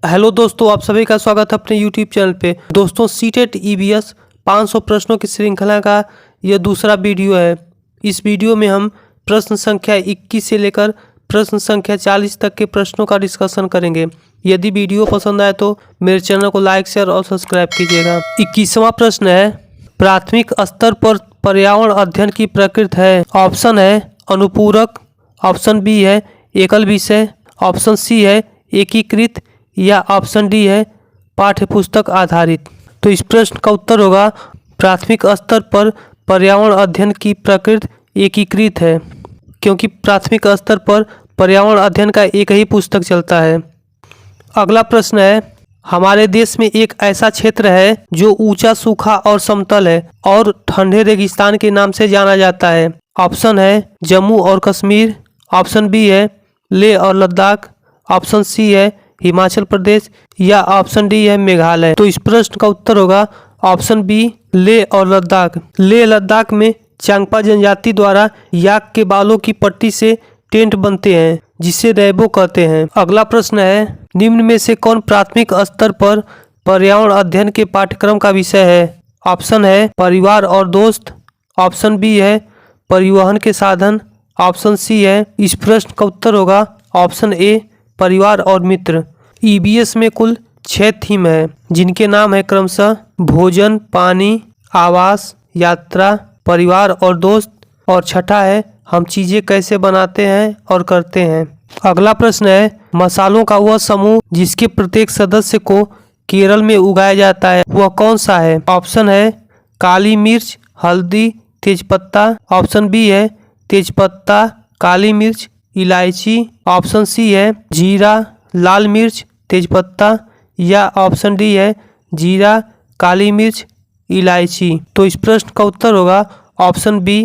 Hello दोस्तों, आप सभी का स्वागत है अपने यूट्यूब चैनल पे। दोस्तों, सीटेट ईवीएस 500 प्रश्नों की श्रृंखला का यह दूसरा वीडियो है। इस वीडियो में हम प्रश्न संख्या 21 से लेकर प्रश्न संख्या 40 तक के प्रश्नों का डिस्कशन करेंगे। यदि वीडियो पसंद आए तो मेरे चैनल को लाइक, शेयर और सब्सक्राइब कीजिएगा। 21वां प्रश्न है, प्राथमिक स्तर पर पर्यावरण अध्ययन की प्रकृति है। ऑप्शन है अनुपूरक, ऑप्शन बी है एकल विषय, ऑप्शन सी है एकीकृत या ऑप्शन डी है पाठ्यपुस्तक आधारित। तो इस प्रश्न का उत्तर होगा प्राथमिक स्तर पर पर्यावरण अध्ययन की प्रकृति एकीकृत है, क्योंकि प्राथमिक स्तर पर पर्यावरण अध्ययन का एक ही पुस्तक चलता है। अगला प्रश्न है, हमारे देश में एक ऐसा क्षेत्र है जो ऊंचा, सूखा और समतल है और ठंडे रेगिस्तान के नाम से जाना जाता है। ऑप्शन है जम्मू और कश्मीर, ऑप्शन बी है लेह और लद्दाख, ऑप्शन सी है हिमाचल प्रदेश या ऑप्शन डी है मेघालय। तो इस प्रश्न का उत्तर होगा ऑप्शन बी लेह और लद्दाख। लेह लद्दाख में चांगपा जनजाति द्वारा याक के बालों की पट्टी से टेंट बनते हैं, जिसे रैबो कहते हैं। अगला प्रश्न है, निम्न में से कौन प्राथमिक स्तर पर पर्यावरण अध्ययन के पाठ्यक्रम का विषय है? ऑप्शन है परिवार और दोस्त, ऑप्शन बी है परिवहन के साधन, ऑप्शन सी है। इस प्रश्न का उत्तर होगा ऑप्शन ए परिवार और मित्र। ईबीएस में कुल 6 थीम है, जिनके नाम है क्रमशः भोजन, पानी, आवास, यात्रा, परिवार और दोस्त, और छठा है हम चीजें कैसे बनाते हैं और करते हैं। अगला प्रश्न है, मसालों का वह समूह जिसके प्रत्येक सदस्य को केरल में उगाया जाता है, वह कौन सा है? ऑप्शन है काली मिर्च, हल्दी, तेजपत्ता, ऑप्शन बी है तेजपत्ता, काली मिर्च, इलायची, ऑप्शन सी है जीरा, लाल मिर्च, तेजपत्ता या ऑप्शन डी है जीरा, काली मिर्च, इलायची। तो इस प्रश्न का उत्तर होगा ऑप्शन बी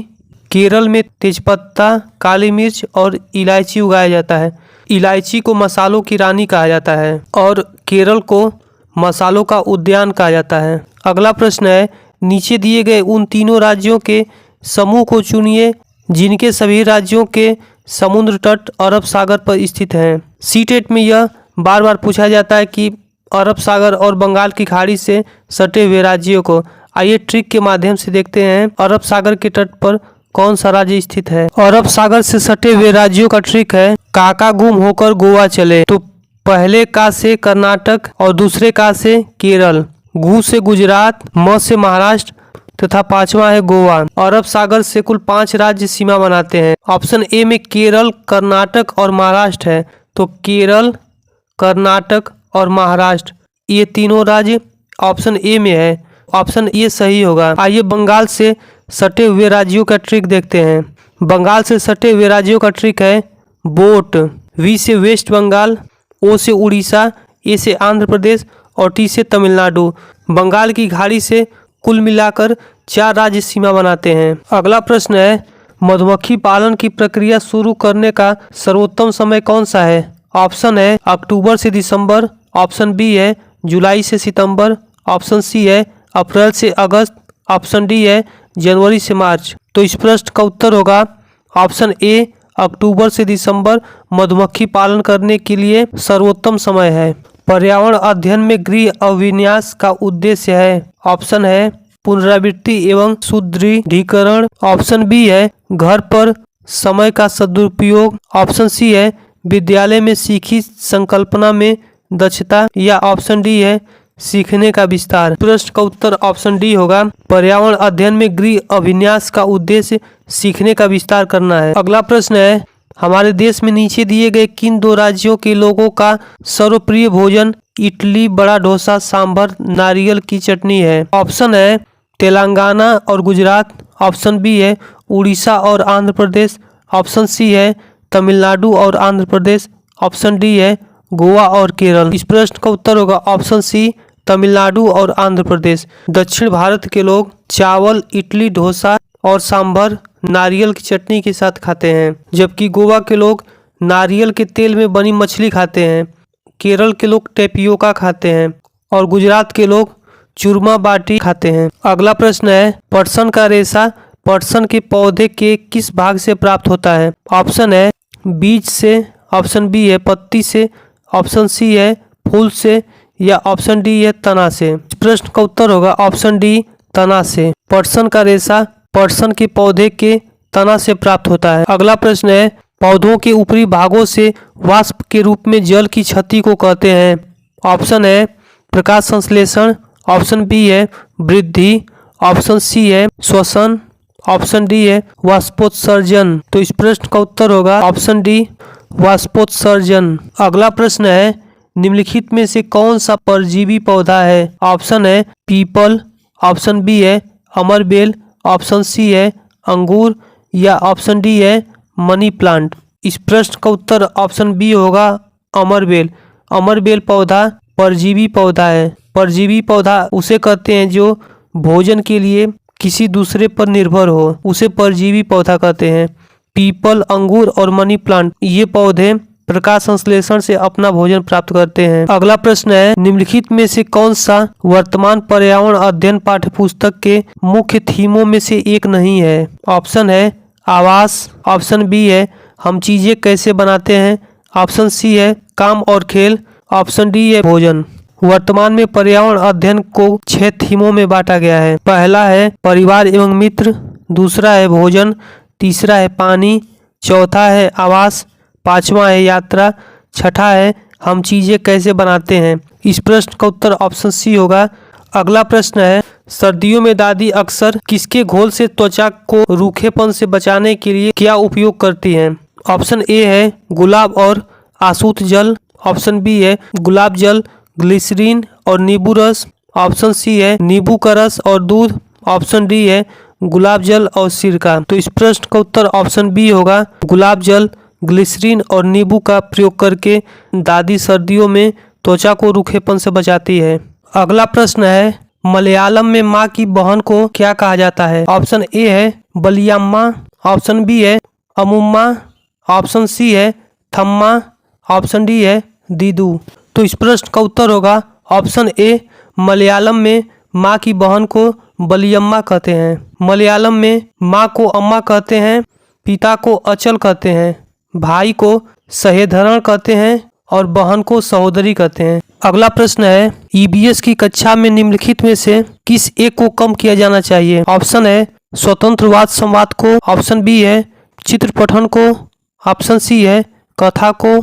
केरल में तेजपत्ता, काली मिर्च और इलायची उगाया जाता है। इलायची को मसालों की रानी कहा जाता है और केरल को मसालों का उद्यान कहा जाता है। अगला प्रश्न है, नीचे दिए गए उन तीनों राज्यों के समूह को चुनिए जिनके सभी राज्यों के समुद्र तट अरब सागर पर स्थित हैं। सीटेट में यह बार बार पूछा जाता है कि अरब सागर और बंगाल की खाड़ी से सटे हुए राज्यों को। आइए ट्रिक के माध्यम से देखते हैं अरब सागर के तट पर कौन सा राज्य स्थित है। अरब सागर से सटे हुए राज्यों का ट्रिक है काका गुम होकर गोवा चले। तो पहले का से कर्नाटक और दूसरे का से केरल, गु से गुजरात, म से महाराष्ट्र तथा पांचवा है गोवा। अरब सागर से कुल 5 राज्य सीमा बनाते हैं। ऑप्शन ए में केरल, कर्नाटक और महाराष्ट्र है। तो केरल, कर्नाटक और महाराष्ट्र ये तीनों राज्य ऑप्शन ए में है। ऑप्शन ए सही होगा। आइए बंगाल से सटे हुए राज्यों का ट्रिक देखते हैं। बंगाल से सटे हुए राज्यों का ट्रिक है बोट। वी से वेस्ट बंगाल, ओ से उड़ीसा, ए से आंध्र प्रदेश और टी से तमिलनाडु। बंगाल की खाड़ी से कुल मिलाकर 4 राज्य सीमा बनाते हैं। अगला प्रश्न है, मधुमक्खी पालन की प्रक्रिया शुरू करने का सर्वोत्तम समय कौन सा है? ऑप्शन है अक्टूबर से दिसंबर, ऑप्शन बी है जुलाई से सितंबर, ऑप्शन सी है अप्रैल से अगस्त, ऑप्शन डी है जनवरी से मार्च। तो इस प्रश्न का उत्तर होगा ऑप्शन ए अक्टूबर से दिसंबर मधुमक्खी पालन करने के लिए सर्वोत्तम समय है। पर्यावरण अध्ययन में गृह अभिन्यास का उद्देश्य है। ऑप्शन है पुनरावृत्ति एवं सुदृढ़ीकरण, ऑप्शन बी है घर पर समय का सदुपयोग, ऑप्शन सी है विद्यालय में सीखी संकल्पना में दक्षता या ऑप्शन डी है सीखने का विस्तार। प्रश्न का उत्तर ऑप्शन डी होगा। पर्यावरण अध्ययन में गृह अभिन्यास का उद्देश्य सीखने का विस्तार करना है। अगला प्रश्न है, हमारे देश में नीचे दिए गए किन 2 राज्यों के लोगों का सर्वप्रिय भोजन इडली, बड़ा डोसा, सांभर, नारियल की चटनी है? ऑप्शन है तेलंगाना और गुजरात, ऑप्शन बी है उड़ीसा और आंध्र प्रदेश, ऑप्शन सी है तमिलनाडु और आंध्र प्रदेश, ऑप्शन डी है गोवा और केरल। इस प्रश्न का उत्तर होगा ऑप्शन सी तमिलनाडु और आंध्र प्रदेश। दक्षिण भारत के लोग चावल, इडली, डोसा और सांभर नारियल की चटनी के साथ खाते हैं, जबकि गोवा के लोग नारियल के तेल में बनी मछली खाते हैं, केरल के लोग टेपियोका खाते हैं और गुजरात के लोग चूरमा बाटी खाते हैं। अगला प्रश्न है, पटसन का रेशा पटसन के पौधे के किस भाग से प्राप्त होता है? ऑप्शन है बीज से, ऑप्शन बी है पत्ती से, ऑप्शन सी है फूल से, या ऑप्शन डी है तना से। इस प्रश्न का उत्तर होगा ऑप्शन डी तना से। पटसन का रेशा पटसन के पौधे के तना से प्राप्त होता है। अगला प्रश्न है, पौधों के ऊपरी भागों से वाष्प के रूप में जल की क्षति को कहते हैं। ऑप्शन है प्रकाश संश्लेषण, ऑप्शन बी है वृद्धि, ऑप्शन सी है श्वसन, ऑप्शन डी है वाष्पोत्सर्जन। तो इस प्रश्न का उत्तर होगा ऑप्शन डी वाष्पोत्सर्जन। अगला प्रश्न है, निम्नलिखित में से कौन सा परजीवी पौधा है? ऑप्शन है पीपल, ऑप्शन बी है अमरबेल, ऑप्शन सी है अंगूर, या ऑप्शन डी है मनी प्लांट। इस प्रश्न का उत्तर ऑप्शन बी होगा अमरबेल। अमरबेल पौधा परजीवी पौधा है। परजीवी पौधा उसे कहते हैं जो भोजन के लिए किसी दूसरे पर निर्भर हो, उसे परजीवी पौधा कहते हैं। पीपल, अंगूर और मनी प्लांट ये पौधे प्रकाश संश्लेषण से अपना भोजन प्राप्त करते हैं। अगला प्रश्न है, निम्नलिखित में से कौन सा वर्तमान पर्यावरण अध्ययन पाठ्यपुस्तक के मुख्य थीमों में से एक नहीं है? ऑप्शन है आवास, ऑप्शन बी है हम चीजें कैसे बनाते हैं, ऑप्शन सी है काम और खेल, ऑप्शन डी है भोजन। वर्तमान में पर्यावरण अध्ययन को 6 थीमों में बांटा गया है। पहला है परिवार एवं मित्र, दूसरा है भोजन, तीसरा है पानी, चौथा है आवास, पांचवा है यात्रा, छठा है हम चीजें कैसे बनाते हैं। इस प्रश्न का उत्तर ऑप्शन सी होगा। अगला प्रश्न है, सर्दियों में दादी अक्सर किसके घोल से त्वचा को रूखेपन से बचाने के लिए क्या उपयोग करती हैं? ऑप्शन ए है गुलाब और आसूत जल, ऑप्शन बी है गुलाब जल, ग्लिसरीन और नींबू रस, ऑप्शन सी है नींबू का रस और दूध, ऑप्शन डी है गुलाब जल और सिरका। तो इस प्रश्न का उत्तर ऑप्शन बी होगा। गुलाब जल, ग्लिसरीन और नींबू का प्रयोग करके दादी सर्दियों में त्वचा को रूखेपन से बचाती है। अगला प्रश्न है, मलयालम में माँ की बहन को क्या कहा जाता है? ऑप्शन ए है बलियाम्मा, ऑप्शन बी है अमुम्मा, ऑप्शन सी है थम्मा, ऑप्शन डी है दीदू। तो इस प्रश्न का उत्तर होगा ऑप्शन ए। मलयालम में माँ की बहन को बलियम्मा कहते हैं। मलयालम में माँ को अम्मा कहते हैं, पिता को अचल कहते हैं, भाई को सहेधरण कहते हैं और बहन को सहोदरी कहते हैं। अगला प्रश्न है, ईबीएस की कक्षा में निम्नलिखित में से किस एक को कम किया जाना चाहिए? ऑप्शन है स्वतंत्रवाद संवाद को, ऑप्शन बी है चित्र पठन को, ऑप्शन सी है कथा को,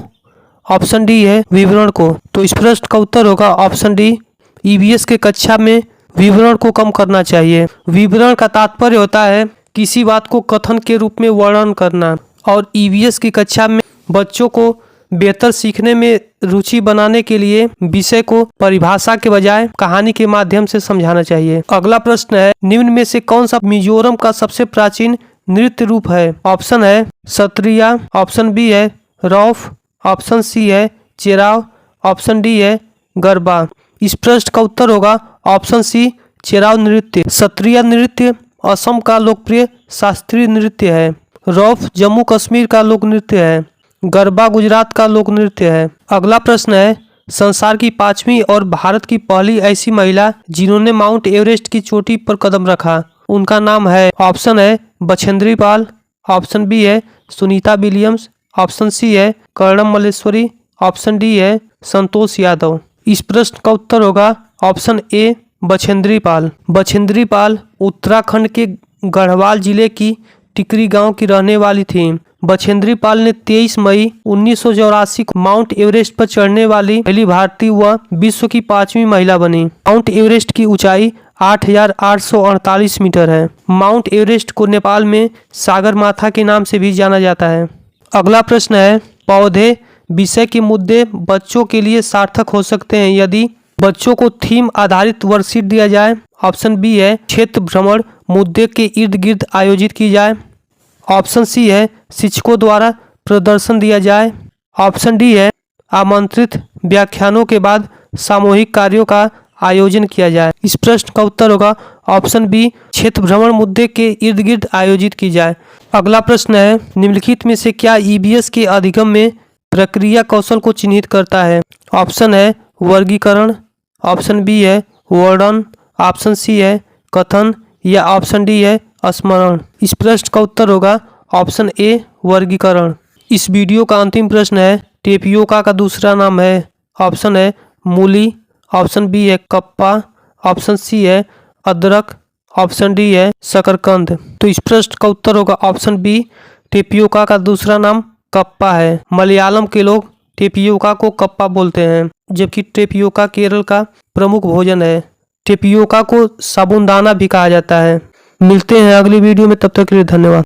ऑप्शन डी है विवरण को। तो इस प्रश्न का उत्तर होगा ऑप्शन डी। ईबीएस के कक्षा में विवरण को कम करना चाहिए। विवरण का तात्पर्य होता है किसी बात को कथन के रूप में वर्णन करना, और ईबीएस की कक्षा में बच्चों को बेहतर सीखने में रुचि बनाने के लिए विषय को परिभाषा के बजाय कहानी के माध्यम से समझाना चाहिए। अगला प्रश्न है, निम्न में से कौन सा मिजोरम का सबसे प्राचीन नृत्य रूप है? ऑप्शन है सत्रिया, ऑप्शन बी है रौफ, ऑप्शन सी है चेराव, ऑप्शन डी है गरबा। इस प्रश्न का उत्तर होगा ऑप्शन सी चेराव नृत्य। सत्रिया नृत्य असम का लोकप्रिय शास्त्रीय नृत्य है। रौफ जम्मू कश्मीर का लोक नृत्य है। गरबा गुजरात का लोक नृत्य है। अगला प्रश्न है, संसार की 5वीं और भारत की पहली ऐसी महिला जिन्होंने माउंट एवरेस्ट की चोटी पर कदम रखा, उनका नाम है? ऑप्शन है बछेंद्री पाल, ऑप्शन बी है सुनीता विलियम्स, ऑप्शन सी है कर्णम मल्लेश्वरी, ऑप्शन डी है संतोष यादव। इस प्रश्न का उत्तर होगा ऑप्शन ए बछेंद्री पाल। बछेंद्री पाल उत्तराखंड के गढ़वाल जिले की टिकरी गांव की रहने वाली थी। बछेंद्री पाल ने 23 मई 1984 को माउंट एवरेस्ट पर चढ़ने वाली पहली भारतीय व विश्व की 5वीं महिला बनी। माउंट एवरेस्ट की ऊंचाई 8,848 मीटर है। माउंट एवरेस्ट को नेपाल में सागर माथा के नाम से भी जाना जाता है। अगला प्रश्न है, पौधे विषय के मुद्दे बच्चों के लिए सार्थक हो सकते हैं यदि बच्चों को थीम आधारित वर्कशीट दिया जाए। ऑप्शन बी है क्षेत्र भ्रमण मुद्दे के इर्द गिर्द आयोजित की जाए, ऑप्शन सी है शिक्षकों द्वारा प्रदर्शन दिया जाए, ऑप्शन डी है आमंत्रित व्याख्यानों के बाद सामूहिक कार्यों का आयोजन किया जाए। इस प्रश्न का उत्तर होगा ऑप्शन बी क्षेत्र भ्रमण मुद्दे के इर्द गिर्द आयोजित की जाए। अगला प्रश्न है, निम्नलिखित में से क्या ईबीएस के अधिगम में प्रक्रिया कौशल को चिन्हित करता है? ऑप्शन है वर्गीकरण, ऑप्शन बी है वर्णन, ऑप्शन सी है कथन, या ऑप्शन डी है स्मरण। इस प्रश्न का उत्तर होगा ऑप्शन ए वर्गीकरण। इस वीडियो का अंतिम प्रश्न है, टेपियोका का दूसरा नाम है? ऑप्शन है मूली, ऑप्शन बी है कप्पा, ऑप्शन सी है अदरक, ऑप्शन डी है शकरकंद। तो इस प्रश्न का उत्तर होगा ऑप्शन बी, टेपियोका का दूसरा नाम कप्पा है। मलयालम के लोग टेपियोका को कप्पा बोलते हैं, जबकि टेपियोका केरल का प्रमुख भोजन है। टेपियोका को साबूनदाना भी कहा जाता है। मिलते हैं अगली वीडियो में, तब तक के लिए धन्यवाद।